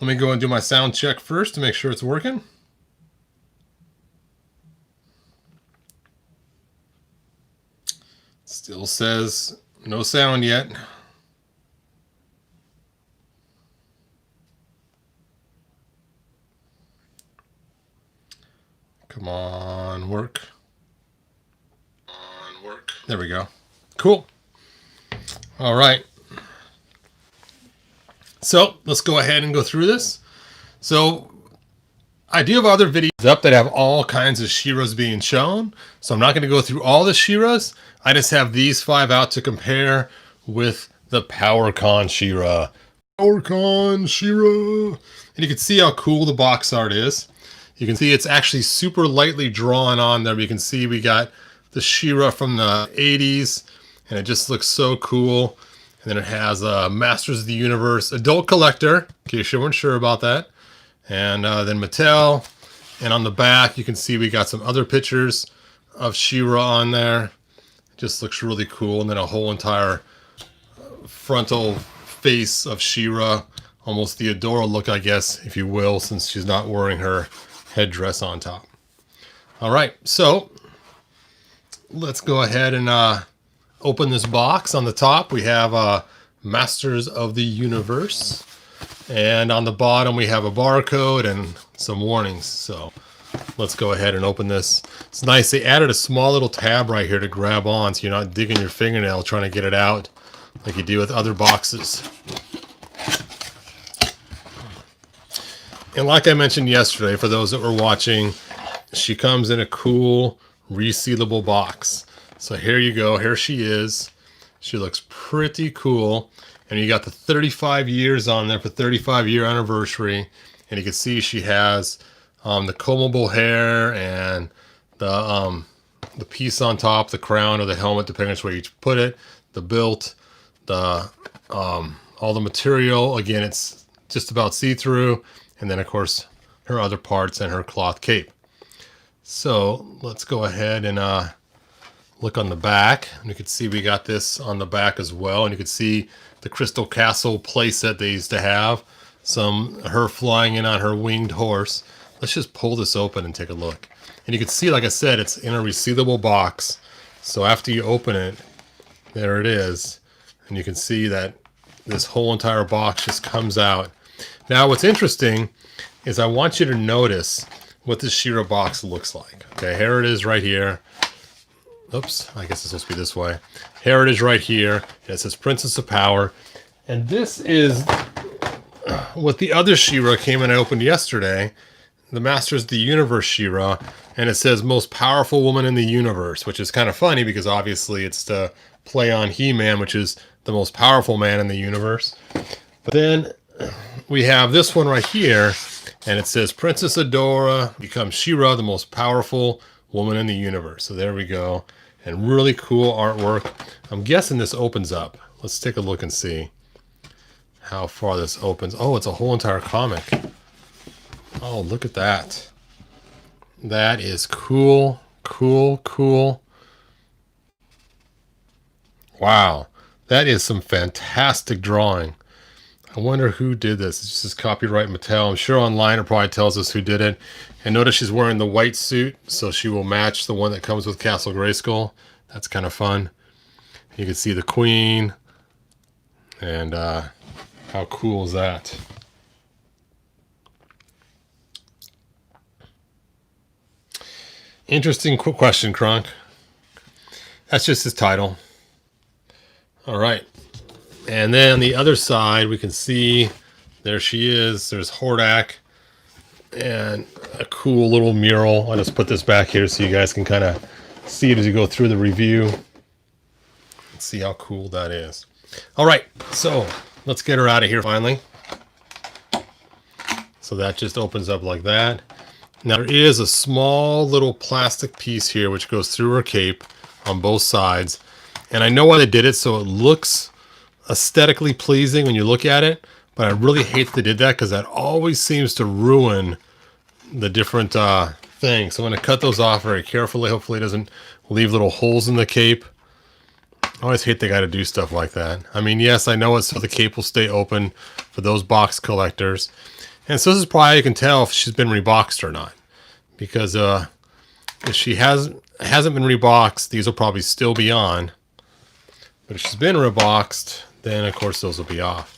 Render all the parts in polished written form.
Let me go and do my sound check first to make sure it's working. Still says no sound yet. Come on, work. There we go. Cool. All right. So let's go ahead and go through this. So I do have other videos up that have all kinds of She-Ras being shown. So I'm not going to go through all the She-Ras. I just have these 5 out to compare with the PowerCon She-Ra. PowerCon She-Ra. And you can see how cool the box art is. You can see it's actually super lightly drawn on there. But you can see we got the She-Ra from the 80s. And it just looks so cool. And then it has Masters of the Universe Adult Collector, in case you weren't sure about that. And then Mattel. And on the back, you can see we got some other pictures of She-Ra on there. It just looks really cool. And then a whole entire frontal face of She-Ra. Almost the Adora look, I guess, if you will, since she's not wearing her headdress on top. All right, so let's go ahead and open this box. On the top, we have Masters of the Universe. And on the bottom, we have a barcode and some warnings. So let's go ahead and open this. It's nice. They added a small little tab right here to grab on, so you're not digging your fingernail trying to get it out like you do with other boxes. And like I mentioned yesterday, for those that were watching, she comes in a cool resealable box. So here you go. Here she is. She looks pretty cool. And you got the 35 years on there for 35-year anniversary. And you can see she has the combable hair and the piece on top, the crown or the helmet, depending on where you put it, the built, the all the material. Again, it's just about see-through. And then, of course, her other parts and her cloth cape. So let's go ahead and look on the back. And you can see we got this on the back as well. And you can see the Crystal Castle playset they used to have. Her flying in on her winged horse. Let's just pull this open and take a look. And you can see, like I said, it's in a resealable box. So after you open it, there it is. And you can see that this whole entire box just comes out. Now, what's interesting is I want you to notice what this She-Ra box looks like. Okay, here it is right here. Oops, I guess it's supposed to be this way. Here it is right here. And it says Princess of Power. And this is what the other She-Ra came in and opened yesterday. The Masters of the Universe She-Ra. And it says Most Powerful Woman in the Universe, which is kind of funny because obviously it's to play on He-Man, which is the most powerful man in the universe. But then we have this one right here, and it says Princess Adora becomes She-Ra, the most powerful woman in the universe. So there we go. And really cool artwork. I'm guessing this opens up. Let's take a look and see how far this opens. Oh, it's a whole entire comic. Oh, look at that. That is cool, cool, cool. Wow. That is some fantastic drawing. I wonder who did this. It's just copyright Mattel. I'm sure online it probably tells us who did it. And notice she's wearing the white suit, so she will match the one that comes with Castle Grayskull. That's kind of fun. You can see the Queen. And how cool is that? Interesting question, Kronk. That's just his title. All right. And then on the other side, we can see there she is. There's Hordak and a cool little mural. I'll just put this back here so you guys can kind of see it as you go through the review. Let's see how cool that is. All right, so let's get her out of here finally. So that just opens up like that. Now there is a small little plastic piece here which goes through her cape on both sides. And I know why they did it, so it looks aesthetically pleasing when you look at it, but I really hate that they did that because that always seems to ruin the different things. So I'm going to cut those off very carefully. Hopefully it doesn't leave little holes in the cape. I always hate they got to do stuff like that. I mean, yes, I know it's so the cape will stay open for those box collectors. And so this is probably how you can tell if she's been reboxed or not. Because if she hasn't been reboxed, these will probably still be on. But if she's been reboxed, then of course those will be off.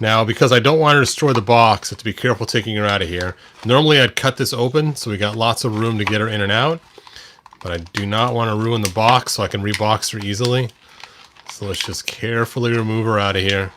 Now, because I don't want to destroy the box, I have to be careful taking her out of here. Normally I'd cut this open so we got lots of room to get her in and out. But I do not want to ruin the box so I can rebox her easily. So let's just carefully remove her out of here.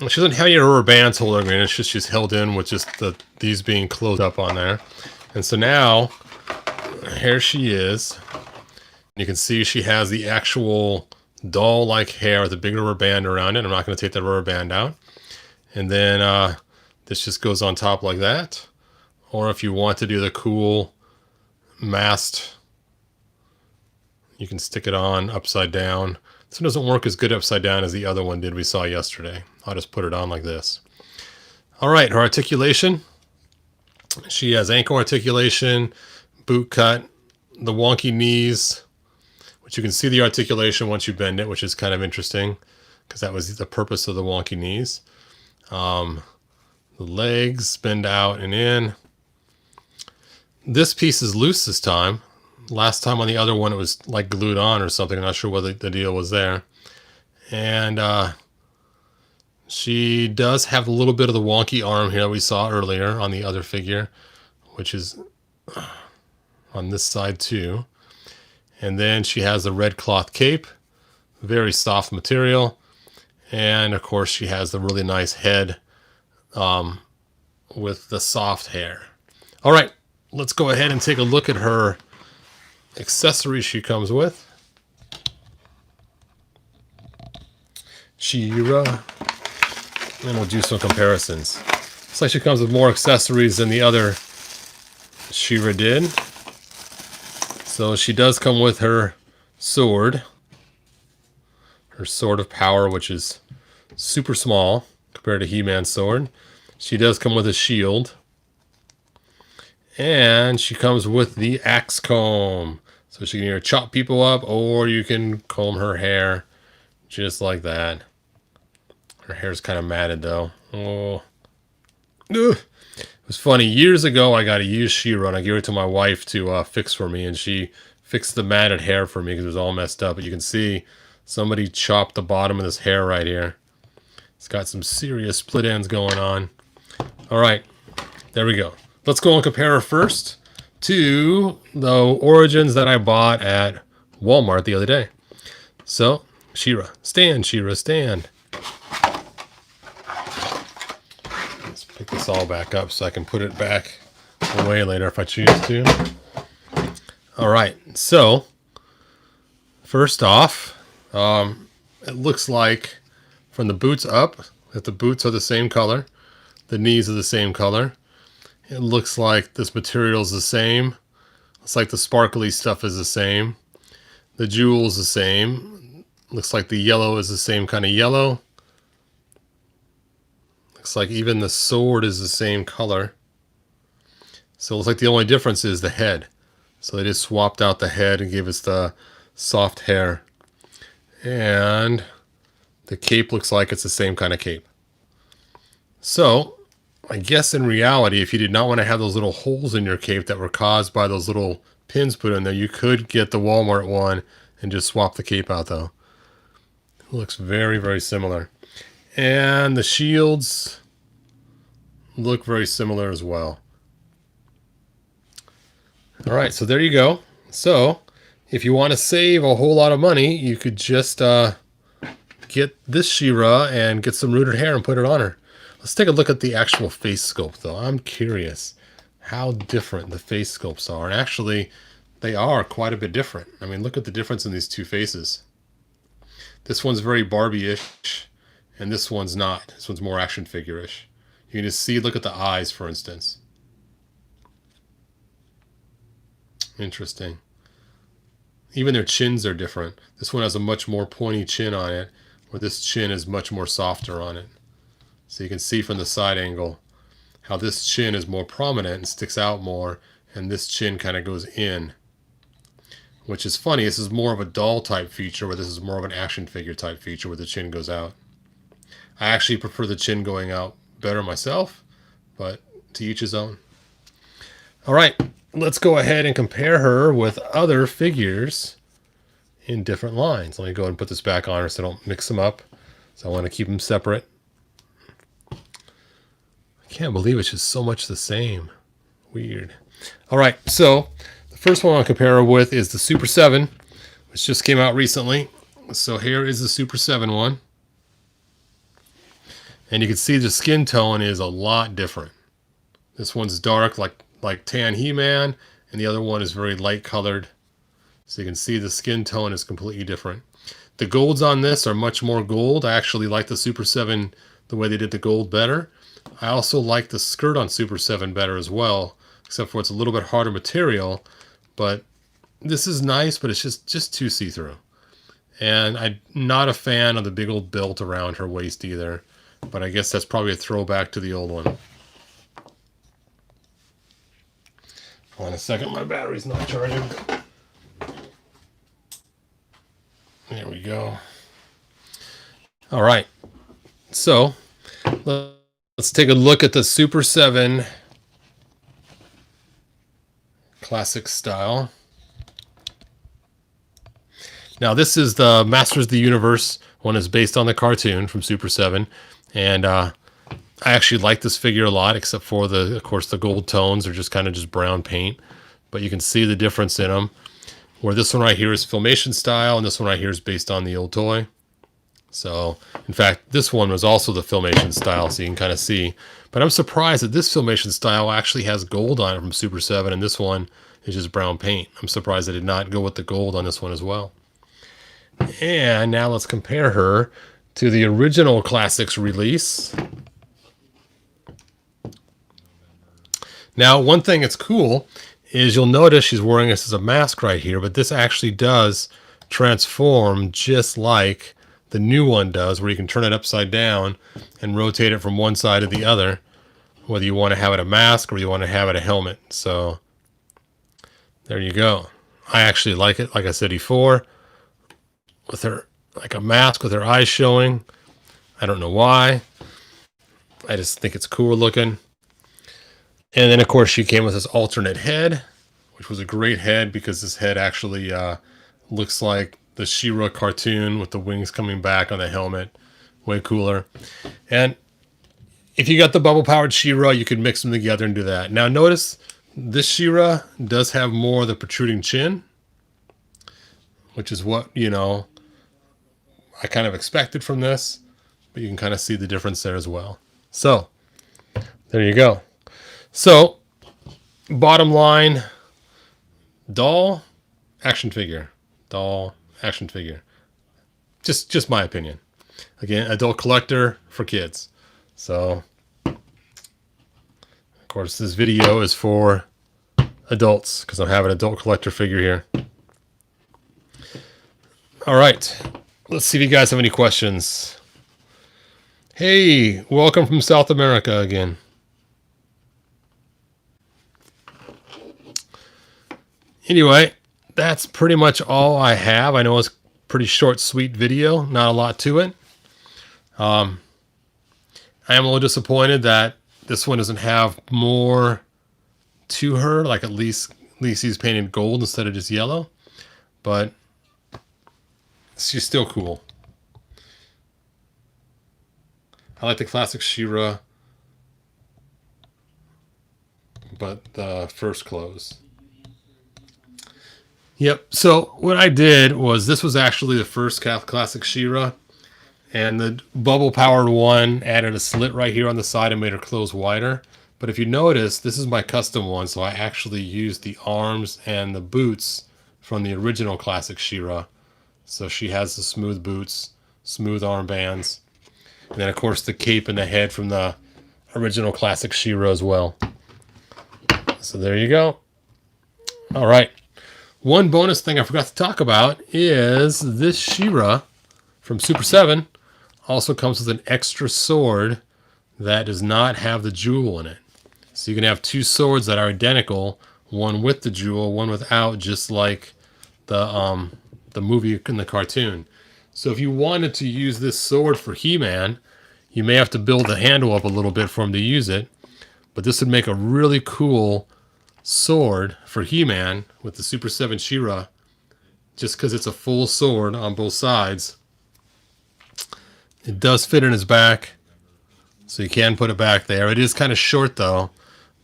She doesn't have any rubber bands holding her in. It's just she's held in with just these being closed up on there. And so now, here she is. You can see she has the actual doll-like hair with a big rubber band around it. I'm not going to take that rubber band out. And then this just goes on top like that. Or if you want to do the cool masked, you can stick it on upside down. This one doesn't work as good upside down as the other one did we saw yesterday. I'll just put it on like this. All right, her articulation. She has ankle articulation, boot cut, the wonky knees, which you can see the articulation once you bend it, which is kind of interesting because that was the purpose of the wonky knees. The legs bend out and in. This piece is loose this time. Last time on the other one it was like glued on or something. I'm not sure what the deal was there. And she does have a little bit of the wonky arm here we saw earlier on the other figure, which is on this side too. And then she has the red cloth cape, very soft material. And of course she has the really nice head with the soft hair. All right, let's go ahead and take a look at her accessories she comes with. She-Ra. And we'll do some comparisons. Looks like she comes with more accessories than the other She-Ra did. So she does come with her sword. Her sword of power, which is super small compared to He-Man's sword. She does come with a shield. And she comes with the axe comb. So she can either chop people up or you can comb her hair just like that. Her hair's kind of matted though. Oh. Ugh. It was funny. Years ago I got a used She-Ra and I gave it to my wife to fix for me. And she fixed the matted hair for me because it was all messed up. But you can see somebody chopped the bottom of this hair right here. It's got some serious split ends going on. Alright. There we go. Let's go and compare her first to the Origins that I bought at Walmart the other day. So, She-Ra, stand, She-Ra, stand. Let's pick this all back up so I can put it back away later if I choose to. Alright, so, first off, it looks like from the boots up, that the boots are the same color, the knees are the same color. It looks like this material is the same. Looks like the sparkly stuff is the same. The jewel's the same. Looks like the yellow is the same kind of yellow. Looks like even the sword is the same color. So it looks like the only difference is the head. So they just swapped out the head and gave us the soft hair. And the cape looks like it's the same kind of cape. So I guess in reality, if you did not want to have those little holes in your cape that were caused by those little pins put in there, you could get the Walmart one and just swap the cape out though. It looks very, very similar. And the shields look very similar as well. Alright, so there you go. So, if you want to save a whole lot of money, you could just get this She-Ra and get some rooted hair and put it on her. Let's take a look at the actual face sculpt, though. I'm curious how different the face sculpts are. And actually, they are quite a bit different. I mean, look at the difference in these two faces. This one's very Barbie-ish, and this one's not. This one's more action figure-ish. You can just see, look at the eyes, for instance. Interesting. Even their chins are different. This one has a much more pointy chin on it, where this chin is much more softer on it. So you can see from the side angle how this chin is more prominent and sticks out more, and this chin kind of goes in, which is funny. This is more of a doll type feature, where this is more of an action figure type feature where the chin goes out. I actually prefer the chin going out better myself, but to each his own. All right, let's go ahead and compare her with other figures in different lines. Let me go ahead and put this back on her so I don't mix them up. So I want to keep them separate. I can't believe it's just so much the same. Weird. All right, so the first one I'll compare her with is the Super 7, which just came out recently. So here is the Super 7 one. And you can see the skin tone is a lot different. This one's dark like tan He-Man, and the other one is very light colored. So you can see the skin tone is completely different. The golds on this are much more gold. I actually like the Super 7, the way they did the gold, better. I also like the skirt on Super 7 better as well, except for it's a little bit harder material. But this is nice, but it's just too see-through. And I'm not a fan of the big old belt around her waist either. But I guess that's probably a throwback to the old one. Hold on a second, my battery's not charging. There we go. All right. So let's take a look at the Super 7 classic style. Now this is the Masters of the Universe one, is based on the cartoon from Super 7. And I actually like this figure a lot, except for of course, the gold tones are just kind of just brown paint. But you can see the difference in them. Where this one right here is Filmation style, and this one right here is based on the old toy. So, in fact, this one was also the Filmation style, so you can kind of see. But I'm surprised that this Filmation style actually has gold on it from Super 7, and this one is just brown paint. I'm surprised they did not go with the gold on this one as well. And now let's compare her to the original Classics release. Now, one thing that's cool is you'll notice she's wearing this as a mask right here, but this actually does transform just like the new one does, where you can turn it upside down and rotate it from one side to the other, whether you want to have it a mask or you want to have it a helmet. So there you go. I actually like it, like I said before, with her like a mask with her eyes showing. I don't know why. I just think it's cool looking. And then, of course, she came with this alternate head, which was a great head because this head actually looks like the She-Ra cartoon with the wings coming back on the helmet. Way cooler. And if you got the bubble-powered She-Ra, you could mix them together and do that. Now, notice this She-Ra does have more of the protruding chin, which is what, I kind of expected from this. But you can kind of see the difference there as well. So, there you go. So, bottom line, doll, action figure. Doll, action figure. Just my opinion. Again, adult collector for kids. So, of course, this video is for adults because I have an adult collector figure here. All right. Let's see if you guys have any questions. Hey, welcome from South America again. Anyway, that's pretty much all I have. I know it's a pretty short, sweet video. Not a lot to it. I am a little disappointed that this one doesn't have more to her. Like at least he's painted gold instead of just yellow. But she's still cool. I like the classic She-Ra, but the first clothes. Yep, so what I did was, this was actually the first classic She-Ra, and the bubble-powered one added a slit right here on the side and made her clothes wider. But if you notice, this is my custom one, so I actually used the arms and the boots from the original classic She-Ra. So she has the smooth boots, smooth armbands, and then of course the cape and the head from the original classic She-Ra as well. So there you go. All right. One bonus thing I forgot to talk about is this She-Ra from Super 7 also comes with an extra sword that does not have the jewel in it. So you can have two swords that are identical, one with the jewel, one without, just like the movie in the cartoon. So if you wanted to use this sword for He-Man, you may have to build the handle up a little bit for him to use it, but this would make a really cool sword for He-Man with the Super 7 She-Ra, just because it's a full sword on both sides. It does fit in his back, so you can put it back there. It is kind of short though,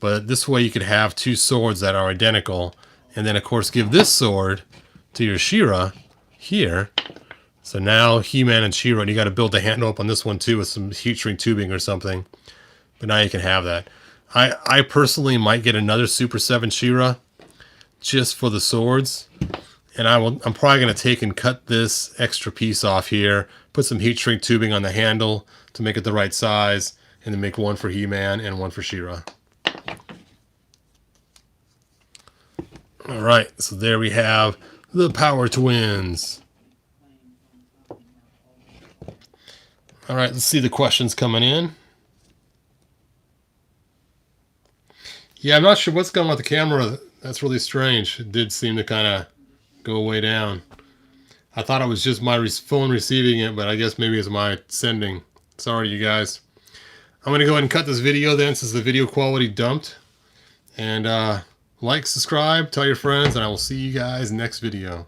but this way you could have two swords that are identical, and then of course give this sword to your She-Ra here. So now He-Man and She-Ra, and you got to build the handle up on this one too with some heat shrink tubing or something. But now you can have that. I personally might get another Super 7 She-Ra just for the swords. And I'm probably going to take and cut this extra piece off here, put some heat shrink tubing on the handle to make it the right size, and then make one for He-Man and one for She-Ra. All right, so there we have the Power Twins. All right, let's see the questions coming in. Yeah, I'm not sure what's going on with the camera. That's really strange. It did seem to kind of go way down. I thought it was just my phone receiving it, but I guess maybe it's my sending. Sorry, you guys. I'm going to go ahead and cut this video then, since the video quality dumped. And like, subscribe, tell your friends, and I will see you guys next video.